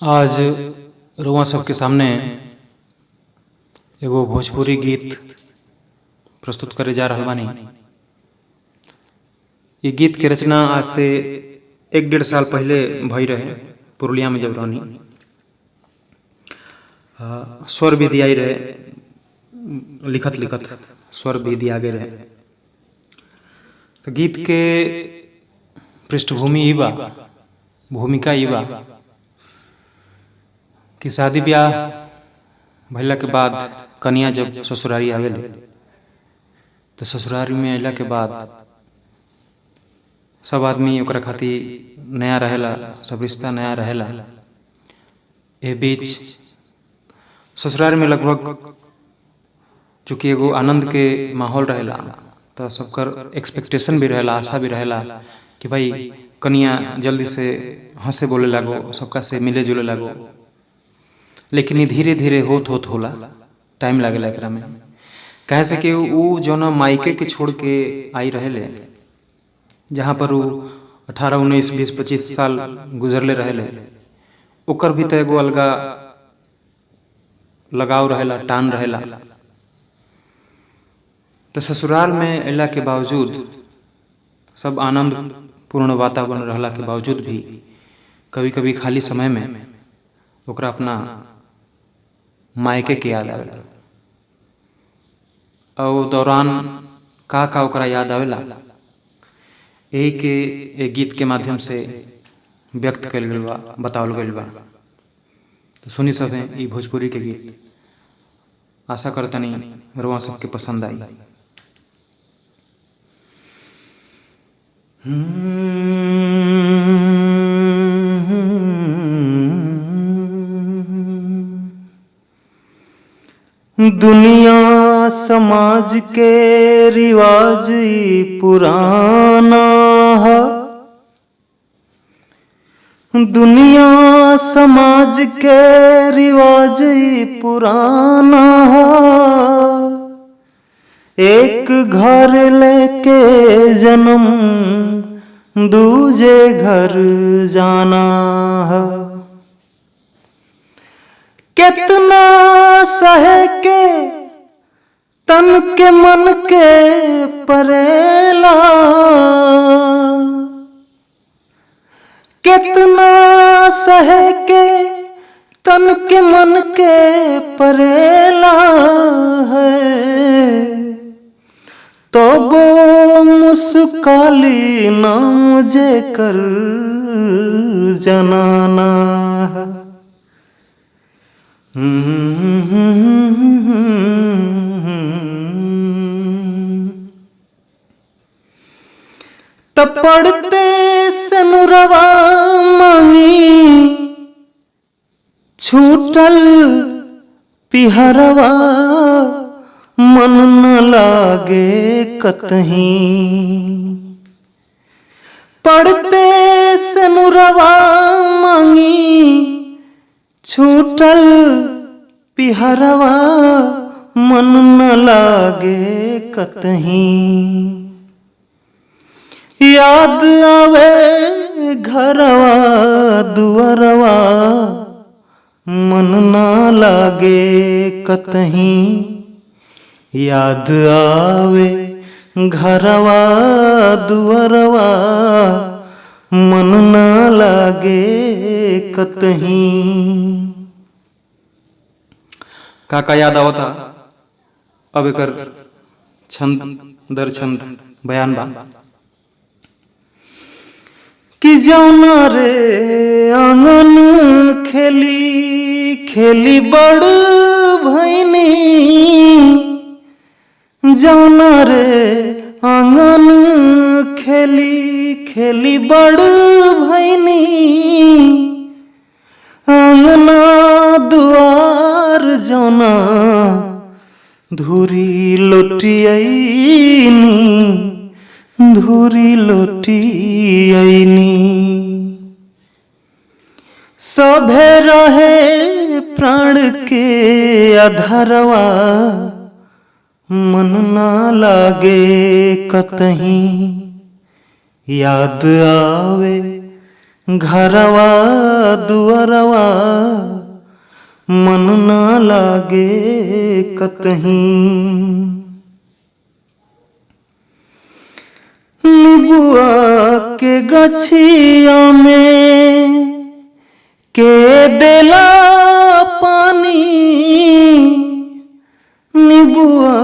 आज रउआ सबके सामने एगो भोजपुरी गीत प्रस्तुत करे जा रहल बानी। ये गीत के रचना आज से 1-1.5 साल पहले भई रहे, पुरुलिया में जब रहनी। स्वर भी दियाई रहे, लिखत लिखत स्वर भी दिया गए रहे। तो गीत के पृष्ठभूमि ई बा, भूमिका ई बा कि शादी ब्याह भइला के बाद कन्या जब ससुरारी आवेले तो ससुरारी में अइला के बाद सब आदमी ओकरा खातिर नया रहेला, सब रिश्ता नया रहेला। ए बीच ससुराल में लगभग चूँकि एगो आनंद के माहौल रहेला तो सबकर एक्सपेक्टेशन भी रहेला, आशा भी रहेला कि भाई कन्या जल्दी से हंसे बोले लागो, सबका से मिले जुले लागो। लेकिन ये धीरे धीरे होत होला, टाइम लागेला एकरा में। कहे से कि ऊ जौना मायके के छोड़ के आई रहेले, जहाँ पर ऊ 18, 19, 20, 25 साल गुजरले रहेले, ओकर भी तो एगो अलगा लगाव रहेला, टान रहेला। तो ससुराल में अइला के बावजूद, सब आनंद पूर्ण वातावरण रहला के बावजूद भी कभी कभी खाली समय में ओकरा अपना मायके के याद आवेला। और दौरान का ओकरा याद आवेला, यही के एक गीत के माध्यम से व्यक्त कल गइल बा, बतावल गइल बा। तो सुनी सब हैं ई भोजपुरी के गीत। आशा करतनी रउआ सबके पसंद आई। दुनिया समाज के रिवाज पुराना है, दुनिया समाज के रिवाज पुराना है। एक घर लेके जन्म दूजे घर जाना है। कितना सह के तन के मन के परेला, कितना सह के तन के मन के परेला है। तो वो मुस्काली ना मुझे कर जनाना है। तब पढ़ते सनुरवा मांगी, छूटल पिहरवा मन न लागे कतहीं। पढ़ते सनुरवा मांगी, छूटल पिहरवा मन न लागे कतहीं। याद आवे घरवा दुअरवा मन न लागे कतहीं। याद आवे घरवा दुअरवा मन न लागे कतहीं। का याद आवता, अब एकर छंद दर छंद बयान बा कि जौना रे आंगन खेली खेली बड़ भैनी, जौना रे आंगन खेली खेली बड़ भैनी। आंगना दुआर जौना धूरी लोटियनी, धूरी लोटियनी। सभे रहे प्राण के अधरवा मन ना लागे कतहीं। याद आवे घरवा दुअरवा मन ना लागे कतहीं। निबुआ के गछिया में के देला पानी, निबुआ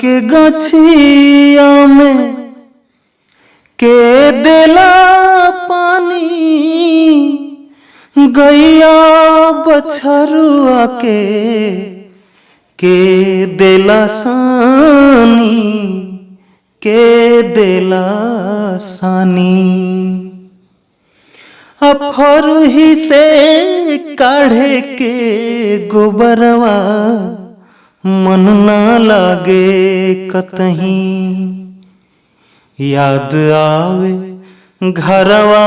के गछिया में के देला पानी, गैया बछरुआ के देला सानी, के देला सानी। अफरही से काढ़े के गोबरवा मन ना लागे कतहीं। याद आवे घरवा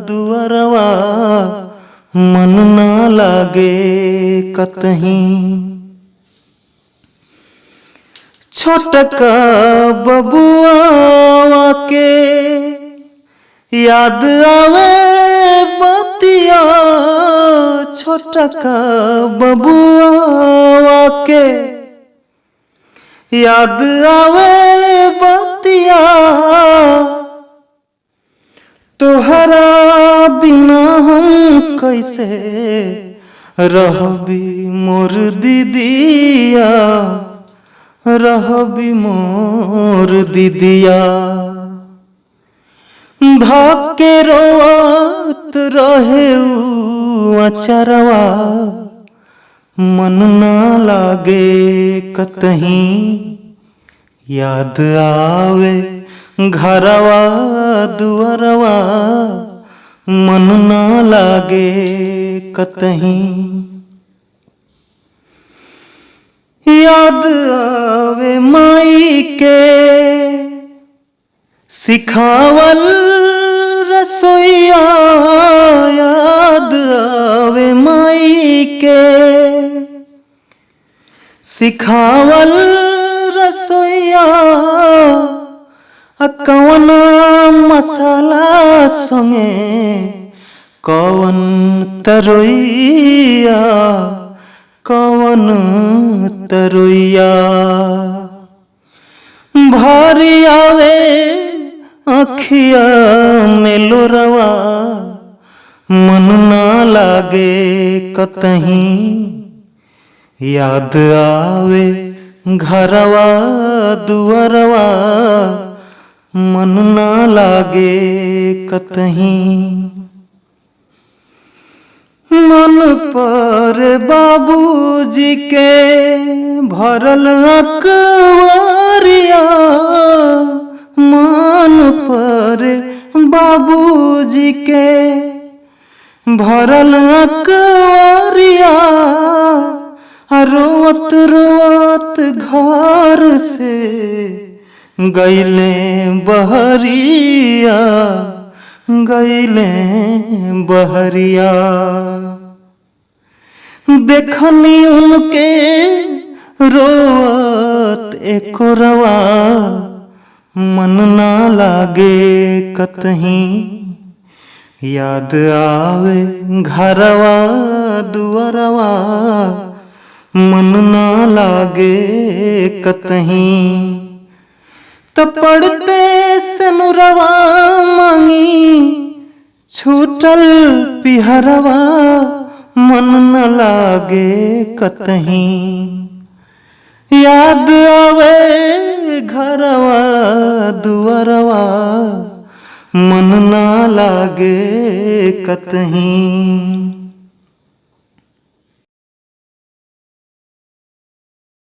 दुअरवा मन ना लागे कतहीं। छोटका बबुआ के याद आवे बतिया, छोटका बबुआ के याद आवे बतिया। तोहरा बिना हम कैसे रहबी मोर दीदिया, रहबी मोर दीदिया। धके रोवत रहे अचरवा मन ना लागे कतहीं। याद आवे घरवा दुअरवा मन ना लागे कतहीं। याद आवे माई के सिखावल रसोइया, याद आवे माई के सिखावल रसोइया। कौन मसाला संगे कौन तरोइया, कौन तरोइया। भारी आवे आँखिया में लोरवा मन ना लागे कतहीं। याद आवे घरवा दुअरवा मन ना लागे कतहीं। मन पर बाबूजी के भरल अकबरिया, मन पर बाबूजी के भरल अकबरिया। रोवत रोवत घर से गईले बहरिया, गईले बहरिया। देखनी उनके रोवत एको रवा मन ना लागे कतहीं। याद आवे घरवा दुअरवा मन ना लागे कतहीं। तो पढ़ते सनुरवा मांगी छूटल पिहरवा मन न लागे कतहीं। याद आवे घरवा दुअरवा मन ना लागे कतहीं।